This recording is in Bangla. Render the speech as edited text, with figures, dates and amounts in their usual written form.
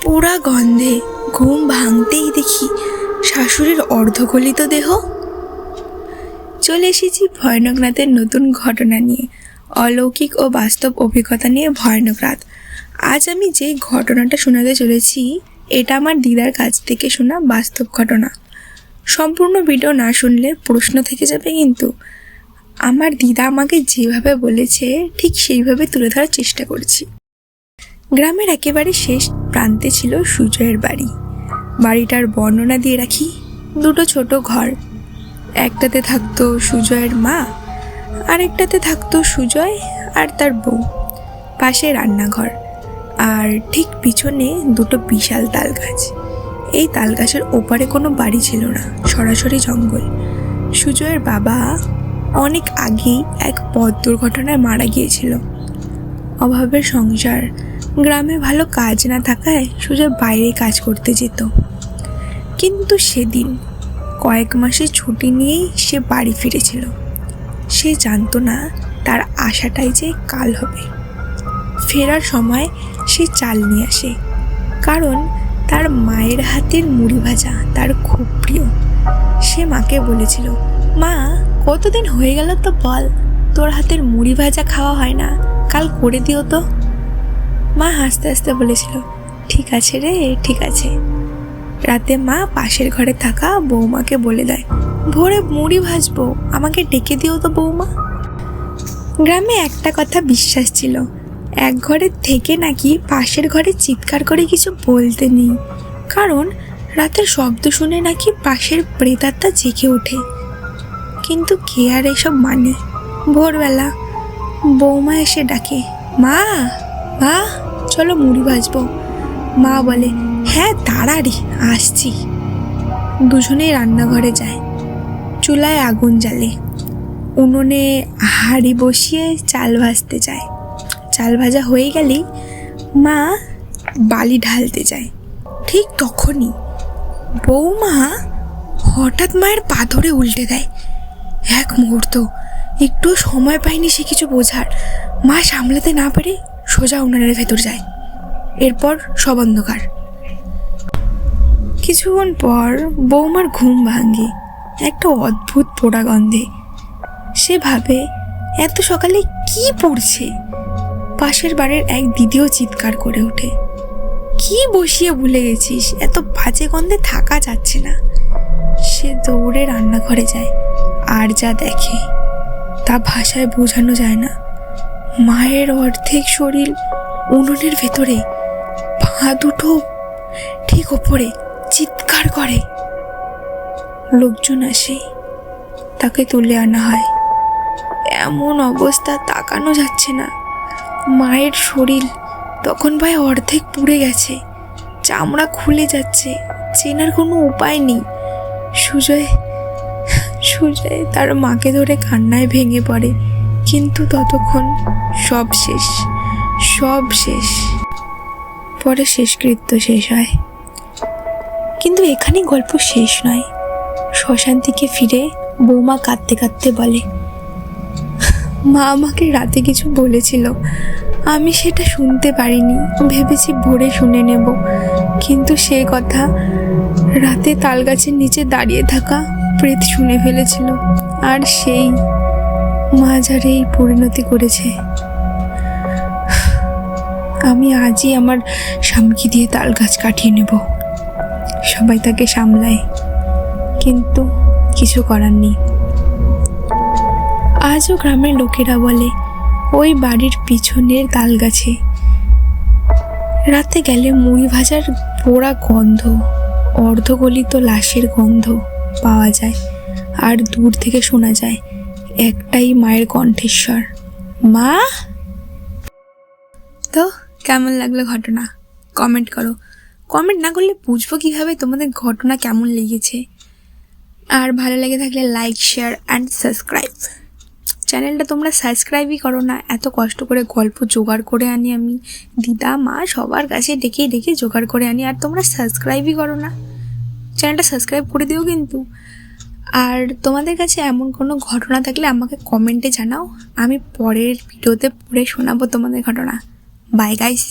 পোড়া গন্ধে ঘুম ভাঙতেই দেখি শাশুড়ির অর্ধগলিত দেহ। চলে এসেছি ভয়ানক রাতের নতুন ঘটনা নিয়ে, অলৌকিক ও বাস্তব অভিজ্ঞতা নিয়ে ভয়ানক রাত। আজ আমি যে ঘটনাটা শোনাতে চলেছি এটা আমার দিদার কাছ থেকে শোনা বাস্তব ঘটনা। সম্পূর্ণ ভিডিও না শুনলে প্রশ্ন থেকে যাবে, কিন্তু আমার দিদা আমাকে যেভাবে বলেছে ঠিক সেইভাবে তুলে ধরার চেষ্টা করছি। গ্রামের একেবারে শেষ প্রান্তে ছিল সুজয়ের বাড়ি। বাড়িটার বর্ণনা দিয়ে রাখি, দুটো ছোট ঘর। একটাতে থাকতো সুজয়ের মা, আরেকটাতে থাকতো সুজয় আর তার বউ। পাশে রান্নাঘর, আর ঠিক পিছনে দুটো বিশাল তাল গাছ। এই তাল গাছের ওপারে কোনো বাড়ি ছিল না, সরাসরি জঙ্গল। সুজয়ের বাবা অনেক আগেই এক পথ দুর্ঘটনায় মারা গিয়েছিল। অভাবের সংসার, গ্রামে ভালো কাজ না থাকায় সুজয় বাইরে কাজ করতে যেত। কিন্তু সেদিন কয়েক মাসের ছুটি নিয়েই সে বাড়ি ফিরেছিল। সে জানতো না তার আশাটাই যে কাল হবে। ফেরার সময় সে চাল নিয়ে আসে, কারণ তার মায়ের হাতের মুড়ি ভাজা তার খুব প্রিয়। সে মাকে বলেছিল, মা কতদিন হয়ে গেল তো বল, তোর হাতের মুড়ি ভাজা খাওয়া হয় না, কাল করে দিও তো। মা হাসতে হাসতে বলেছিল, ঠিক আছে রে, ঠিক আছে। রাতে মা পাশের ঘরে থাকা বৌমাকে বলে দেয়, ভোরে মুড়ি ভাজবো, আমাকে ডেকে দিও তো বৌমা। গ্রামে একটা কথা বিশ্বাস ছিল, এক ঘরে থেকে নাকি পাশের ঘরে চিৎকার করে কিছু বলতে নেই, কারণ রাতের শব্দ শুনে নাকি পাশের প্রেতাত্মা জেগে ওঠে। কিন্তু কে আর এসব মানে? ভোরবেলা বৌমা এসে ডাকে, মা মা চলো মুড়ি ভাজবো। মা বলে, হ্যাঁ তাড়াতাড়ি আসছি। দুজনেই রান্নাঘরে যায়, চুলায় আগুন জ্বালে, উনুনে হাঁড়ি বসিয়ে চাল ভাজতে যায়। চাল ভাজা হয়ে গেলেই মা বালি ঢালতে যায়। ঠিক তখনই বৌমা হঠাৎ মায়ের পা ধরে উল্টে দেয়। এক মুহূর্ত একটু সময় পায়নি সে কিছু বোঝার। মা সামলাতে না পেরে সোজা উনানের ভেতর যায়। এরপর সব অন্ধকার। কিছুক্ষণ পর বৌমার ঘুম ভাঙে একটা অদ্ভুত পোড়া গন্ধে। সে ভাবে, এত সকালে কি পড়ছে? পাশের বাড়ির এক দিদিও চিৎকার করে ওঠে, কি বসিয়ে ভুলে গেছিস, এত বাজে গন্ধে থাকা যাচ্ছে না। সে দৌড়ে রান্নাঘরে যায়, আর যা দেখে তা ভাষায় বোঝানো যায় না। মায়ের অর্ধেক শরীর উনুনের ভেতরে, পা দুটো ঠিক ওপরে, চিৎকার করে। লোকজন আসে, তাকে তুলে আনা হয়। এমন অবস্থা তাকানো যাচ্ছে না। মায়ের শরীর তখন প্রায় অর্ধেক পুড়ে গেছে, চামড়া খুলে যাচ্ছে, চেনার কোনো উপায় নেই। সুজয় তার মাকে ধরে কান্নায় ভেঙে পড়ে, কিন্তু ততক্ষণ সব শেষ, সব শেষ। পরে শেষকৃত্য শেষ হয়। কিন্তু এখানেই গল্প শেষ নয়। শ্মশান থেকে ফিরে বৌমা কাঁদতে কাঁদতে বলে, মা আমাকে রাতে কিছু বলেছিল, আমি সেটা শুনতে পারিনি, ভেবেছি ভোরে শুনে নেব। কিন্তু সে কথা রাতে তাল গাছের নিচে দাঁড়িয়ে থাকা প্রেত শুনে ফেলেছিল, আর সেই মাঝারে এই পরিণতি করেছে। আমি আজই আমার স্বামীকে দিয়ে তাল গাছ কাটিয়ে নেব। সবাই তাকে সামলায়, কিন্তু কিছু করার নেই। আজও গ্রামের লোকেরা বলে, ওই বাড়ির পিছনের তাল গাছে রাতে গেলে মুড়ি ভাজার পোড়া গন্ধ, অর্ধগলিত লাশের গন্ধ পাওয়া যায়, আর দূর থেকে শোনা যায় একটাই মায়ের কণ্ঠস্বর, মা। তো কেমন লাগলো ঘটনা? কমেন্ট করো। কমেন্ট না করলে বুঝবো কীভাবে তোমাদের ঘটনা কেমন লেগেছে। আর ভালো লেগে থাকলে লাইক, শেয়ার অ্যান্ড সাবস্ক্রাইব। চ্যানেলটা তোমরা সাবস্ক্রাইবই করো না। এত কষ্ট করে গল্প জোগাড় করে আনি আমি, দিদা মা সবার কাছে ডেকে ডেকে জোগাড় করে আনি, আর তোমরা সাবস্ক্রাইবই করো না। চ্যানেলটা সাবস্ক্রাইব করে দিও কিন্তু। আর তোমাদের কাছে এমন কোনো ঘটনা থাকলে আমাকে কমেন্টে জানাও, আমি পরের ভিডিওতে পড়ে শোনাবো তোমাদের ঘটনা। Bye guys.